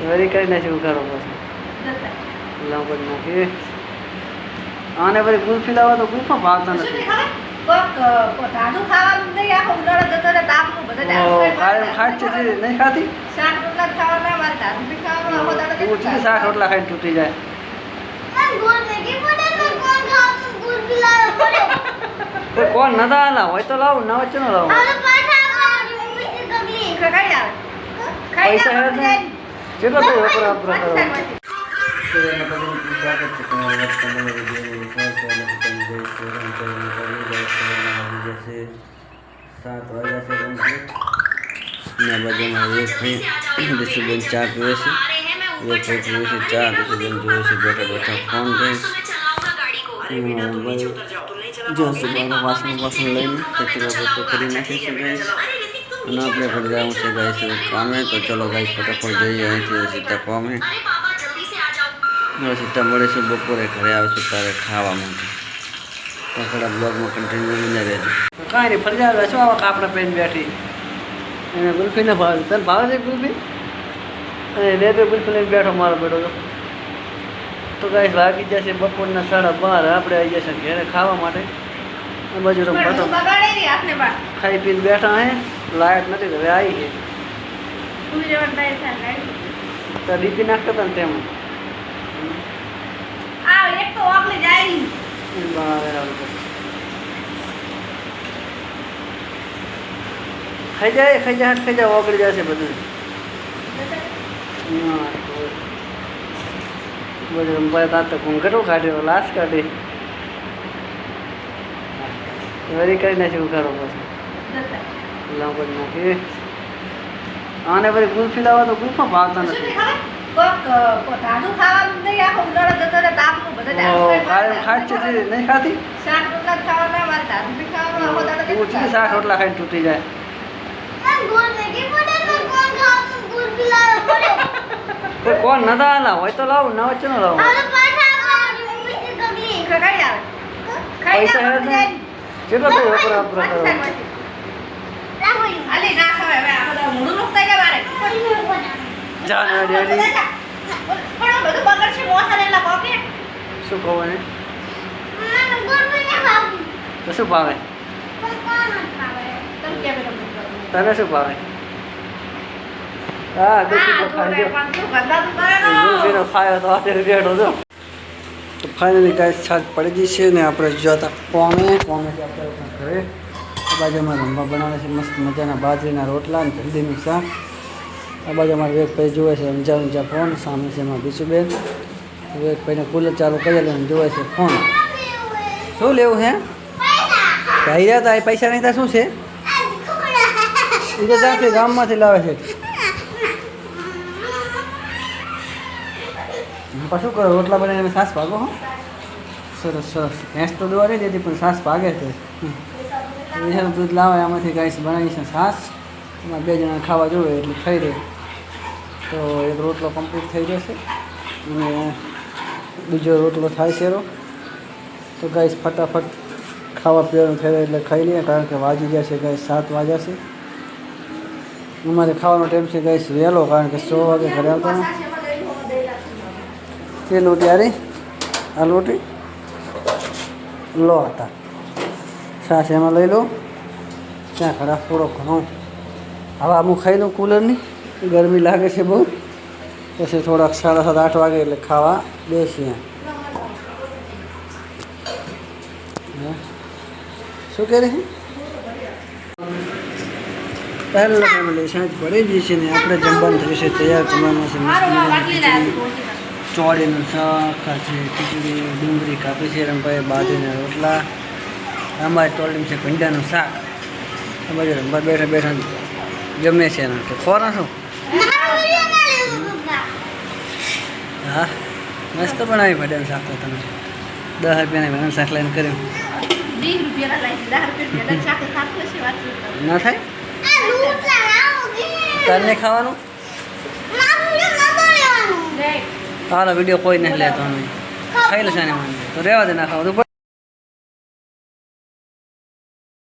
વરી કરી નાખી ઉઘાડો પછી લાંબો નાખી આને પછી ગુલ્ફી લાવવા તો ગુલ્ફા ભાવતા નથી. નહીં ખાતી શાક રોટલા ખાઈને તૂટી જાય. કોણ નતા હાલા હોય તો લાવું ના વચ્ચે નો લાવું. પૈસા હે કેટલો થયો વપરા કરો. સાત વાગ્યા છે કમ્પ્લીટ. એના બાજુમાં એક ભાઈ દિશુબેન ચા પીવે છે, એક ભાઈ પીવે છે ચા, દિશુબેન જોવે છે બેઠા બેઠા ફોન જોઈ. જશે બાબા વાસણ લઈને કચરો બધો કરી નાખે છે ગાઈસ. અને આપણે ઘર જવું છે ગાઈસ કામે. તો ચલો ગાઈસ ફટાફટ જઈએ અહીંથી સીધા કામે. સીધા મળે છે બપોરે ઘરે આવશું તારે ખાવા માટે. તો થોડા બ્લોગમાં કન્ટિન્યુ બને રહેજો. કાંઈ નહીં ફરી જાય શું આવા કાપડા પહેરીને બેઠી. એને ગુલ્ફી ને ભાવે. તને ભાવે છે ગુલ્ફી? અને બે ગુલ્ફી લઈને બેઠો મારો બેઠો તો ગાઈસ વાગી જશે બપોરના 12:30. આપણે આવી જશે ઘરે ખાવા માટે. આ બાજુ ખાઈ પીને બેઠા હે. લાઈટ નથી હવે આવી છે. તો ડીપી નાખતા હતા ને તેમાં ખાઈ જાય ઓગળી જશે બધું. બધું તાર તો ઘૂંઘટો કાઢ્યો લાશ કાઢી વરી કરી નાખી ઉઘાડો પછી લાંબો નાખી આને પછી ગુલ્ફી લાવવા તો ગુલ્ફા ભાવતા નથી. નહીં ખાતી શાક રોટલા ખાઈને તૂટી જાય. કોણ નતા હાલા હોય તો લાવું ના વચ્ચે નો લાવું. પૈસા હે કેટલો થયો વપરા કરો. શું કહો ને તો શું ભાવે? તને શું ભાવે? હા ગુલ્ફીનો ખાયો તો આજે રેડો જો. તો ફાઇનલી ગાઈસ છાજ પડી ગઈ છે ને આપણે જોતા કોમેથી આપણે ઘરે આ બાજુ અમારે રમવા બનાવે છે મસ્ત મજાના બાજરીના રોટલા અને ભીંડીનું શાક. આ બાજુ અમારે વિવેકભાઈ જોવે છે ઊંચા ફોન. સામે છે એમાં દિશુબેન. વિવેકભાઈને કુલર ચાલુ કરી લે જોવે છે ફોન. શું લેવું છે? ભાઈ હતા એ પૈસા નહીં હતા શું છે? એ તો ત્યાંથી ગામમાંથી લાવે છે. શું કરો રોટલા બનાવીને સાસ ભાગો હો. સરસ ભેંસ તો દોવા નહીં દેતી પણ સાસ ભાગે છે. દૂધ લાવે આમાંથી ગાઈસ બનાવી છે સાસ. એમાં 2 જણા ખાવા જોઈએ એટલે ખાઈ રહે. તો એક રોટલો કમ્પ્લીટ થઈ જશે અને બીજો રોટલો થાય છે. તો ગાઈસ ફટાફટ ખાવા પીવાનું થઈ એટલે ખાઈ લઈએ કારણ કે વાગી ગયા છે ગાઈસ 7 વાગ્યા છે. અમારે ખાવાનો ટાઈમ છે ગાઈસ વહેલો કારણ કે 6 વાગે ઘરે આવતા. તે લોટી આરી આ લોટી લો હતા સાસ એમાં લઈ લો. ત્યાં ખરા થોડો ઘણો હવે અમુક ખાઈ લઉં કુલરની. ગરમી લાગે છે બહુ. પછી થોડાક 7:30 8 વાગે એટલે ખાવા બેસીએ. શું કહે છે? હેલો ફેમિલી સાંજ પડી ગઈ છે ને આપણે જમવાનું થયું છે તૈયાર. જમવામાં છે ચોળીનું શાક છે, ખીચડી, ડુંગળી કાપી છે, રંભાઈ બાજરીના રોટલા. અમારે ટોળીમાં છે ભીંડાનું શાક. આ બાજુ રંભા બેઠા બેઠા જમે છે એના કે ખોરા શું. હા મસ્ત બનાવી ભીંડાનું શાક. તો તમે 10 રૂપિયાના ભીંડાનું શાક લઈને કર્યું ના થાય તને ખાવાનું. હાલો વિડીયો કોઈ નહીં લેતો અમે ખાઈ લેશે ને તો રહેવા દે ના ખાવા.